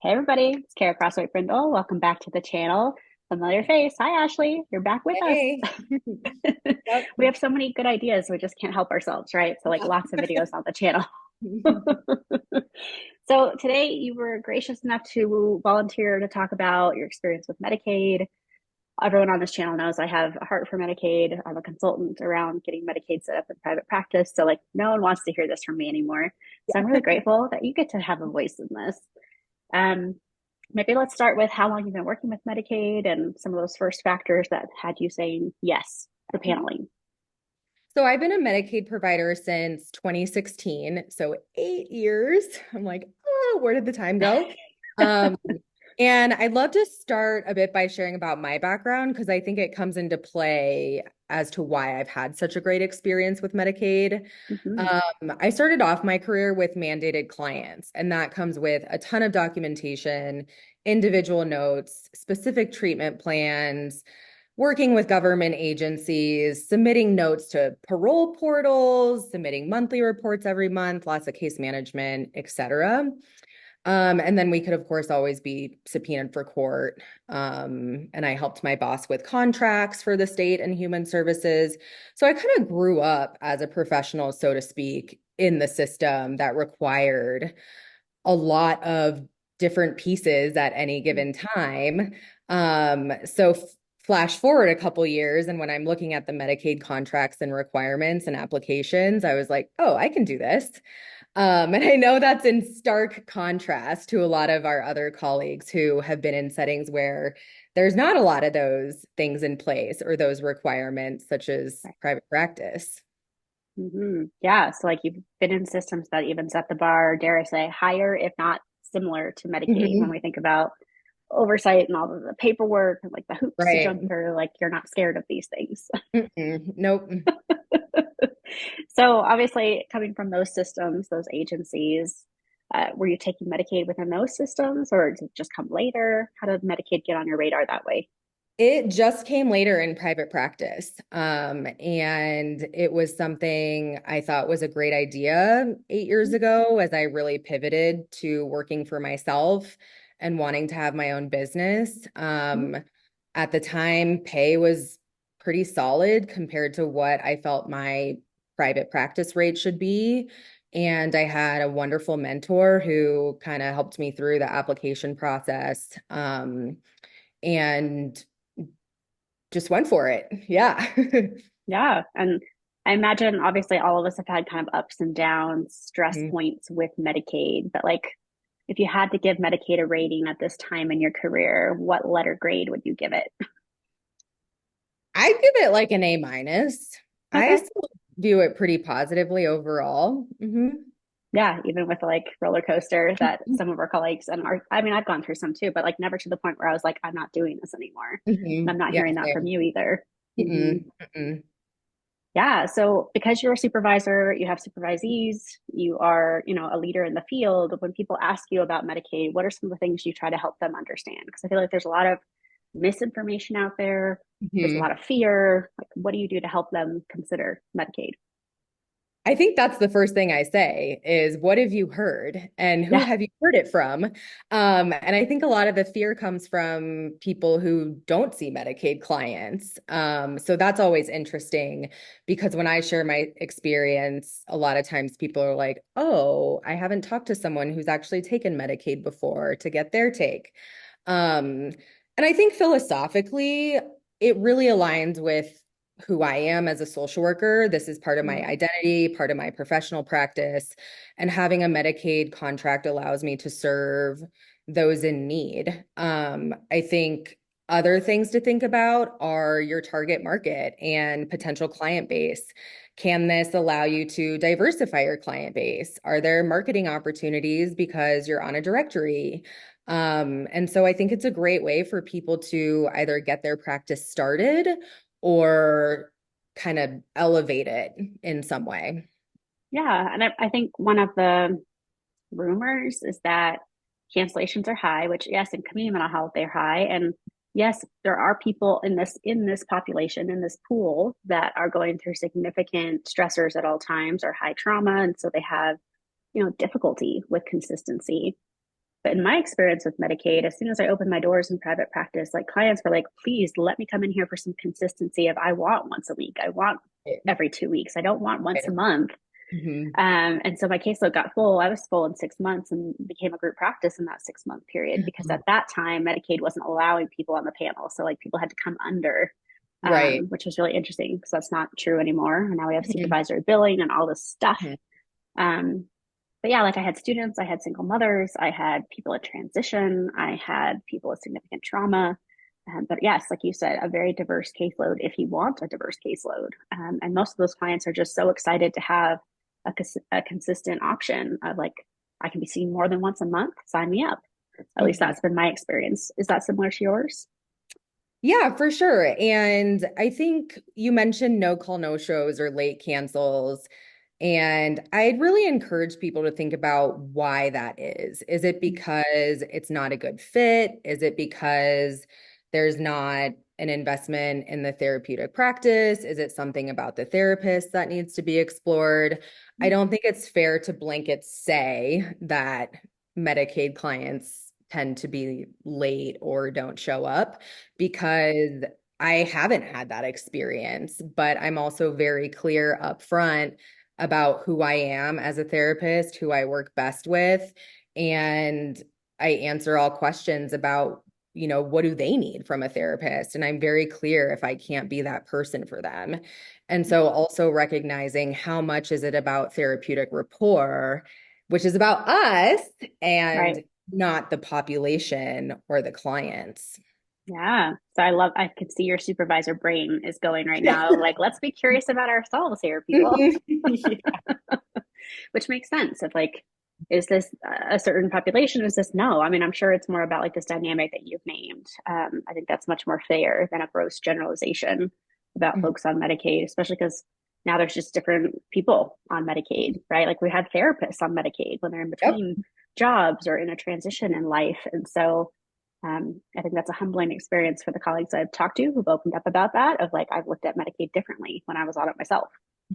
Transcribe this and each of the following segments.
Hey everybody, it's Khara Crossway Brindle. Welcome back to the channel. Familiar face. Hi Ashley, you're back with us. Hey. Yep. We have so many good ideas, we just can't help ourselves, right? So like lots of videos on the channel. So today you were gracious enough to volunteer to talk about your experience with Medicaid. Everyone on this channel knows I have a heart for Medicaid. I'm a consultant around getting Medicaid set up in private practice. So like no one wants to hear this from me anymore. So I'm really grateful that you get to have a voice in this. Um, Maybe let's start with how long you've been working with Medicaid and some of those first factors that had you saying yes to paneling. So I've been a Medicaid provider since 2016, so 8 years. I'm like, oh, where did the time go? Um, and I'd love to start a bit by sharing about my background because I think it comes into play as to why I've had such a great experience with Medicaid. Mm-hmm. I started off my career with mandated clients, and that comes with a ton of documentation, individual notes, specific treatment plans, working with government agencies, submitting notes to parole portals, submitting monthly reports every month, lots of case management, et cetera. And then we could, of course, always be subpoenaed for court. And I helped my boss with contracts for the state and human services. So I kind of grew up as a professional, so to speak, in the system that required a lot of different pieces at any given time. So flash forward a couple years, and when I'm looking at the Medicaid contracts and requirements and applications, I was like, oh, I can do this. And I know that's in stark contrast to a lot of our other colleagues who have been in settings where there's not a lot of those things in place or those requirements, such as private practice. Mm-hmm. Yeah, so like you've been in systems that even set the bar, dare I say, higher, if not similar to Medicaid when Mhm. we think about oversight and all of the paperwork and like the hoops to jump Right. through, like you're not scared of these things. Mm-mm. Nope. So obviously, coming from those systems, those agencies, were you taking Medicaid within those systems, or did it just come later? How did Medicaid get on your radar that way? It just came later in private practice. And it was something I thought was a great idea 8 years ago as I really pivoted to working for myself and wanting to have my own business. At the time, pay was pretty solid compared to what I felt my private practice rate should be. And I had a wonderful mentor who kind of helped me through the application process. And just went for it. Yeah. Yeah, and I imagine obviously all of us have had kind of ups and downs, stress Mhm. points with Medicaid, but like if you had to give Medicaid a rating at this time in your career, what letter grade would you give it? I'd give it like an A minus. I Okay. still view it pretty positively overall. Yeah, even with like roller coaster that some of our colleagues and our, I mean, I've gone through some too, but like never to the point where I was like, I'm not doing this anymore. And I'm not Yeah, hearing that from same. you either. Hmm. Mm-mm. Yeah. So because you're a supervisor, you have supervisees, you are, a leader in the field. When people ask you about Medicaid, what are some of the things you try to help them understand? Because I feel like there's a lot of misinformation out there. There's a lot of fear. Like, what do you do to help them consider Medicaid? I think that's the first thing I say is what have you heard and who Yeah. have you heard it from? And I think a lot of the fear comes from people who don't see Medicaid clients. So that's always interesting because when I share my experience, a lot of times people are like, oh, I haven't talked to someone who's actually taken Medicaid before to get their take. Um, and I think philosophically, it really aligns with who I am as a social worker. This is part of my identity, part of my professional practice. And having a Medicaid contract allows me to serve those in need. I think other things to think about are your target market and potential client base. Can this allow you to diversify your client base? Are there marketing opportunities because you're on a directory? And so I think it's a great way for people to either get their practice started or kind of elevate it in some way. Yeah. And I think one of the rumors is that cancellations are high, which yes, in community mental health they're high, and yes, there are people in this population in this pool that are going through significant stressors at all times or high trauma, and so they have difficulty with consistency. But in my experience with Medicaid, as soon as I opened my doors in private practice, like clients were like, please let me come in here for some consistency of I want once a week. I want every 2 weeks. I don't want once a month. Mhm. And so my caseload got full. I was full in 6 months and became a group practice in that 6 month period because Mhm. at that time Medicaid wasn't allowing people on the panel. So like people had to come under, Right. which was really interesting because that's not true anymore. And now we have Mhm. supervisory billing and all this stuff. Mhm. Um, but yeah, like I had students, I had single mothers, I had people at transition, I had people with significant trauma. But yes, like you said, a very diverse caseload if you want a diverse caseload. And most of those clients are just so excited to have a consistent option of like, I can be seen more than once a month, sign me up. At least Mhm. that's been my experience. Is that similar to yours? Yeah, for sure. And I think you mentioned no call, no shows or late cancels. And I'd really encourage people to think about why that is. Is it because it's not a good fit? Is it because there's not an investment in the therapeutic practice? Is it something about the therapist that needs to be explored? I don't think it's fair to blanket say that Medicaid clients tend to be late or don't show up because I haven't had that experience, but I'm also very clear up front about who I am as a therapist, who I work best with, and I answer all questions about, what do they need from a therapist? And I'm very clear if I can't be that person for them. And so also recognizing how much is it about therapeutic rapport, which is about us Right. and not the population or the clients. Yeah. So I could see your supervisor brain is going right now. Like, let's be curious about ourselves here, people. Yeah. Which makes sense. If like, is this a certain population? Is this no? I mean, I'm sure it's more about like this dynamic that you've named. I think that's much more fair than a gross generalization about folks on Medicaid, especially because now there's just different people on Medicaid, right? Like we have therapists on Medicaid when they're in Yep. between jobs or in a transition in life. And so I think that's a humbling experience for the colleagues I've talked to who've opened up about that of like, I've looked at Medicaid differently when I was on it myself,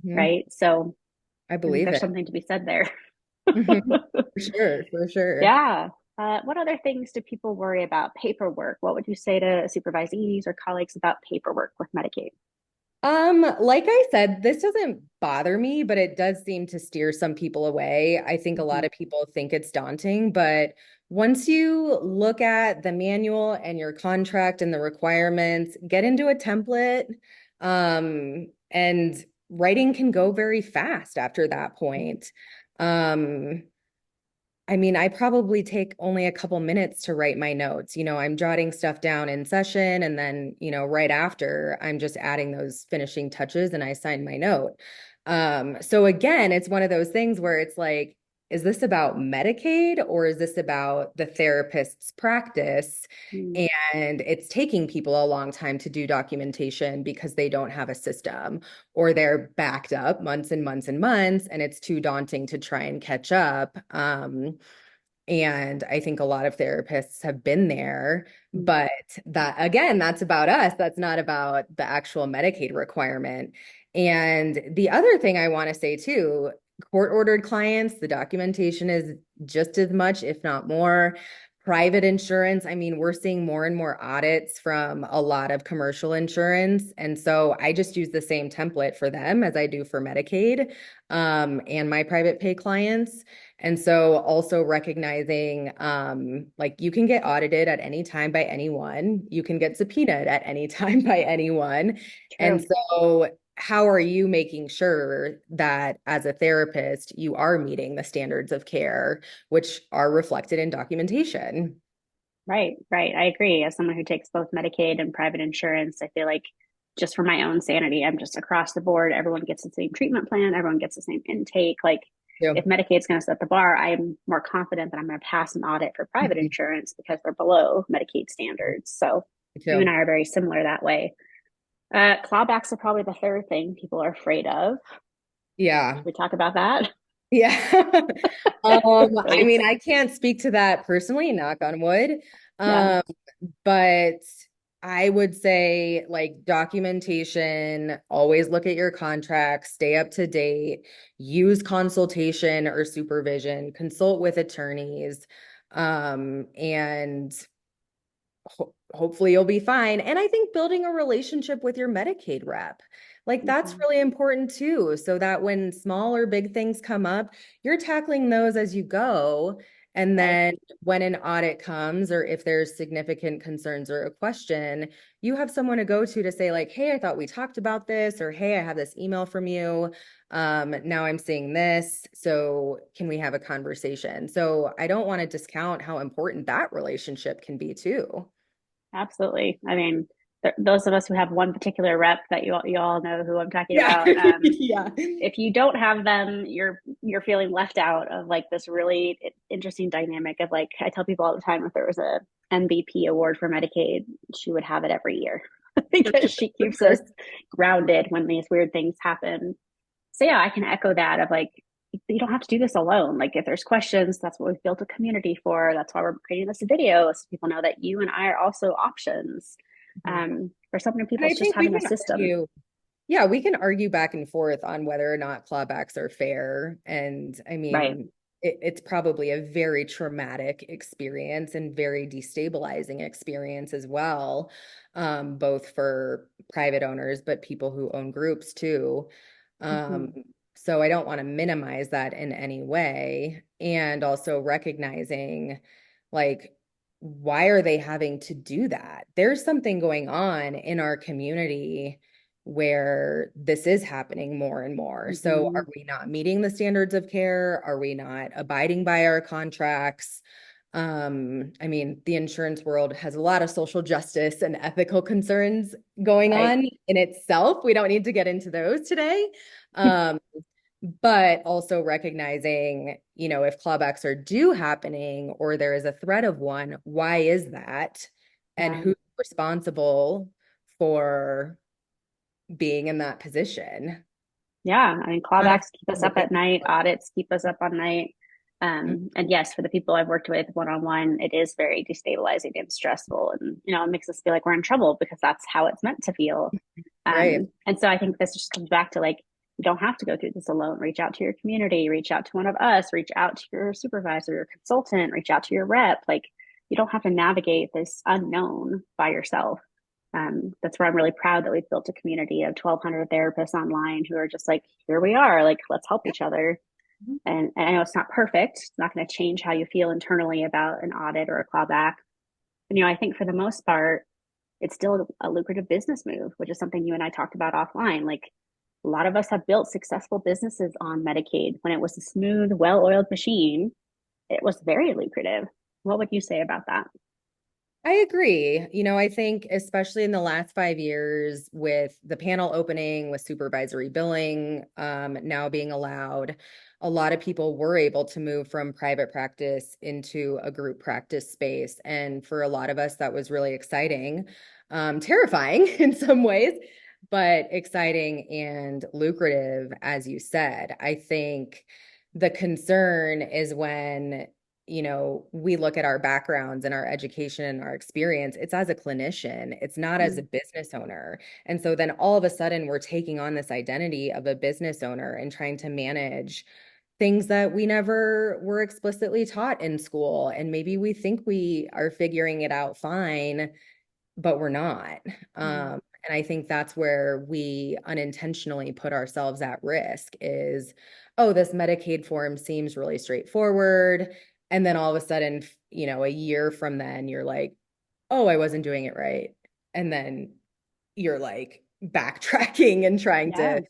Mhm. right? So I I think believe there's it. something to be said there. Mhm. For sure, for sure. Yeah. What other things do people worry about? Paperwork. What would you say to supervisees or colleagues about paperwork with Medicaid? Like I said, this doesn't bother me, but it does seem to steer some people away. I think a lot Mhm. of people think it's daunting, but once you look at the manual and your contract and the requirements, get into a template, and writing can go very fast after that point. Um, I mean, I probably take only a couple minutes to write my notes. I'm jotting stuff down in session and then, right after, I'm just adding those finishing touches and I sign my note. So again, it's one of those things where it's like, is this about Medicaid or is this about the therapist's practice? Mm. And it's taking people a long time to do documentation because they don't have a system or they're backed up months and months and months, and it's too daunting to try and catch up. And I think a lot of therapists have been there, Mm. but that again, that's about us. That's not about the actual Medicaid requirement. And the other thing I want to say too, court ordered clients, the documentation is just as much, if not more. Private insurance, I mean, we're seeing more and more audits from a lot of commercial insurance. And so I just use the same template for them as I do for Medicaid, and my private pay clients. And so also recognizing like you can get audited at any time by anyone, you can get subpoenaed at any time by anyone. And True. so how are you making sure that as a therapist, you are meeting the standards of care, which are reflected in documentation? Right, right. I agree. As someone who takes both Medicaid and private insurance, I feel like just for my own sanity, I'm just across the board. Everyone gets the same treatment plan, everyone gets the same intake. Like Yeah. if Medicaid's going to set the bar, I'm more confident that I'm going to pass an audit for private Mhm. insurance because they're below Medicaid standards. So Me you and too. I are very similar that way. Clawbacks are probably the third thing people are afraid of. Yeah. Should we talk about that? Yeah. I Great. mean, I can't speak to that personally, knock on wood. Yeah. Um, but I would say like documentation, always look at your contracts, stay up to date, use consultation or supervision, consult with attorneys. And hopefully you'll be fine. And I think building a relationship with your Medicaid rep, like that's Mhm. really important too, so that when small or big things come up, you're tackling those as you go. And Right. then when an audit comes, or if there's significant concerns or a question, you have someone to go to say like, hey, I thought we talked about this, or hey, I have this email from you. Now I'm seeing this. So can we have a conversation? So I don't want to discount how important that relationship can be too. Absolutely. I mean, those of us who have one particular rep that you all know who I'm talking Yeah. about. Yeah. If you don't have them, you're feeling left out of like this really interesting dynamic of like I tell people all the time if there was a MVP award for Medicaid, she would have it every year For because sure. she For keeps us sure. grounded when these weird things happen. So yeah, I can echo that of like you don't have to do this alone. Like if there's questions, that's what we've built a community for. That's why we're creating this video so people know that you and I are also options. Mhm. For so many And people, I it's just think we having a can system. argue, yeah, we can argue back and forth on whether or not clawbacks are fair. And I Right. mean, it's probably a very traumatic experience and very destabilizing experience as well, both for private owners, but people who own groups too. Um, Mm-hmm. so I don't want to minimize that in any way. And also recognizing like, why are they having to do that? There's something going on in our community where this is happening more and more. So Mm-hmm. are we not meeting the standards of care? Are we not abiding by our contracts? I mean, the insurance world has a lot of social justice and ethical concerns going Right. on in itself. We don't need to get into those today. Um, but also recognizing, if clawbacks are due happening or there is a threat of one, why is that? And Yeah. who's responsible for being in that position? Yeah, I mean, Not clawbacks keep us everyone up will at think night, about audits keep us up all night. it. And yes, for the people I've worked with one on one, it is very destabilizing and stressful. And, it makes us feel like we're in trouble because that's how it's meant to feel. Right. And so I think this just comes back to like, you don't have to go through this alone. Reach out to your community, reach out to one of us, reach out to your supervisor, your consultant, reach out to your rep. Like, you don't have to navigate this unknown by yourself. That's where I'm really proud that we've built a community of 1,200 therapists online who are just like, here we are, like, let's help Yeah. each other. And I know it's not perfect. It's not going to change how you feel internally about an audit or a clawback. And, I think for the most part, it's still a lucrative business move, which is something you and I talked about offline. Like a lot of us have built successful businesses on Medicaid. When it was a smooth, well oiled machine, it was very lucrative. What would you say about that? I agree. I think especially in the last 5 years with the panel opening, with supervisory billing now being allowed, a lot of people were able to move from private practice into a group practice space. And for a lot of us, that was really exciting, terrifying in some ways, but exciting and lucrative, as you said. I think the concern is when we look at our backgrounds and our education and our experience, it's as a clinician, it's not as a Mm, business owner. And so then all of a sudden we're taking on this identity of a business owner and trying to manage things that we never were explicitly taught in school. And maybe we think we are figuring it out fine, but we're not. mm, And I think that's where we unintentionally put ourselves at risk is, oh, this Medicaid form seems really straightforward. And then all of a sudden, a year from then, you're like, oh, I wasn't doing it right. And then you're like backtracking and trying yeah. to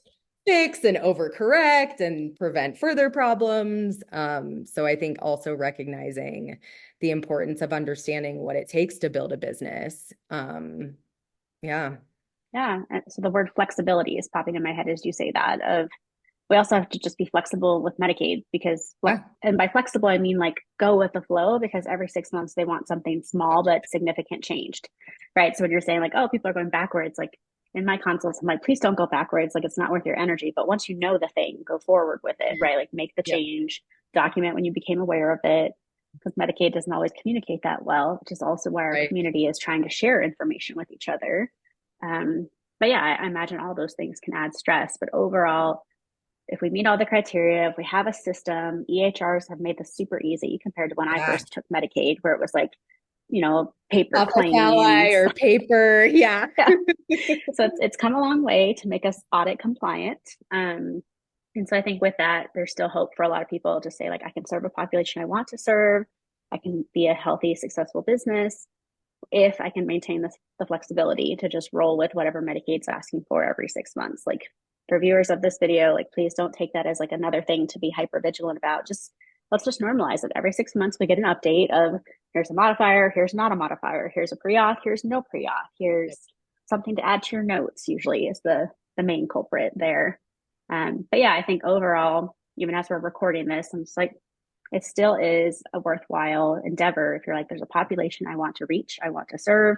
fix and overcorrect and prevent further problems. So I think also recognizing the importance of understanding what it takes to build a business. Yeah. Yeah. So the word flexibility is popping in my head as you say that of we also have to just be flexible with Medicaid because Yeah. and by flexible I mean like go with the flow because every 6 months they want something small but significant changed. Right. So when you're saying like, oh, people are going backwards, like in my consults, I'm like, please don't go backwards. Like it's not worth your energy. But once you know the thing, go forward with it, right? Like make the Yeah. change, document when you became aware of it. Because Medicaid doesn't always communicate that well, which is also why our Right. community is trying to share information with each other. Um, but yeah, I imagine all those things can add stress. But overall, if we meet all the criteria, if we have a system, EHRs have mit's made this super easy compared to when I Yeah. first took Medicaid, where it was like, paper Office ally claims. or paper. Yeah. Yeah. So it's come a long way to make us audit compliant. And so I think with that, there's still hope for a lot of people to say, like, I can serve a population I want to serve. I can be a healthy, successful business if I can maintain the flexibility to just roll with whatever Medicaid's asking for every 6 months. Like, for viewers of this video, like, please don't take that as like another thing to be hyper vigilant about. Just let's just normalize it. Every 6 months, we get an update of here's a modifier, here's not a modifier, here's a pre-auth, here's no pre-auth, here's something to add to your notes, usually is the main culprit there. But yeah, I think overall, even as we're recording this, I'm just like, it still is a worthwhile endeavor if you're like, there's a population I want to reach, I want to serve,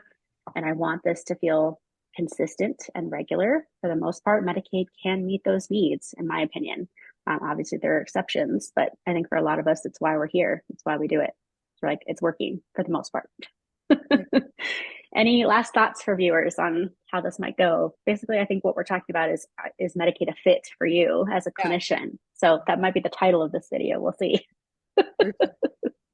and I want this to feel consistent and regular. For the most part, Medicaid can meet those needs, in my opinion. Obviously, there are exceptions, but I think for a lot of us, it's why we're here. It's why we do it. It's like it's working for the most part. Any last thoughts for viewers on how this might go? Basically, I think what we're talking about is Medicaid a fit for you as a Yeah. clinician? So that might be the title of this video. We'll see.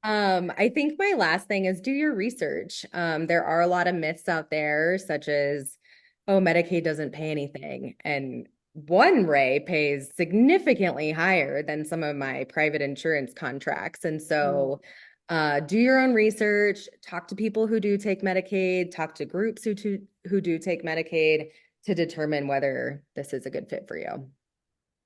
I think my last thing is do your research. There are a lot of myths out there, such as, oh, Medicaid doesn't pay anything. And one ray pays significantly higher than some of my private insurance contracts. And so do your own research, talk to people who do take Medicaid, talk to groups who do take Medicaid to determine whether this is a good fit for you.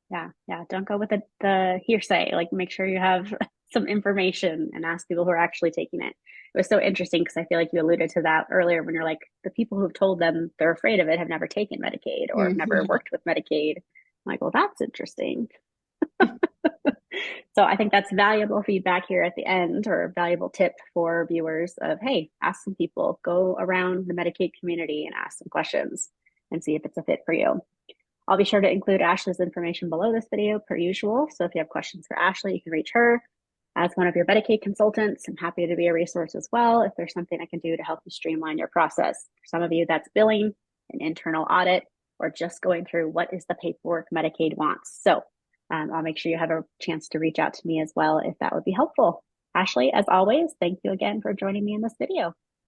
Yeah. Don't go with the hearsay. Like, make sure you have some information and ask people who are actually taking it. It was so interesting because I feel like you alluded to that earlier when you're like, the people who've told them they're afraid of it have never taken Medicaid or have never Mhm. worked with Medicaid. I'm like, well, that's interesting. So I think that's valuable feedback here at the end, or a valuable tip for viewers of, hey, ask some people, go around the Medicaid community and ask some questions and see if it's a fit for you. I'll be sure to include Ashley's information below this video per usual. So if you have questions for Ashley, you can reach her as one of your Medicaid consultants. I'm happy to be a resource as well if there's something I can do to help you streamline your process. For some of you, that's billing, an internal audit, or just going through what is the paperwork Medicaid wants. So I'll make sure you have a chance to reach out to me as well if that would be helpful. Ashley, as always, thank you again for joining me in this video.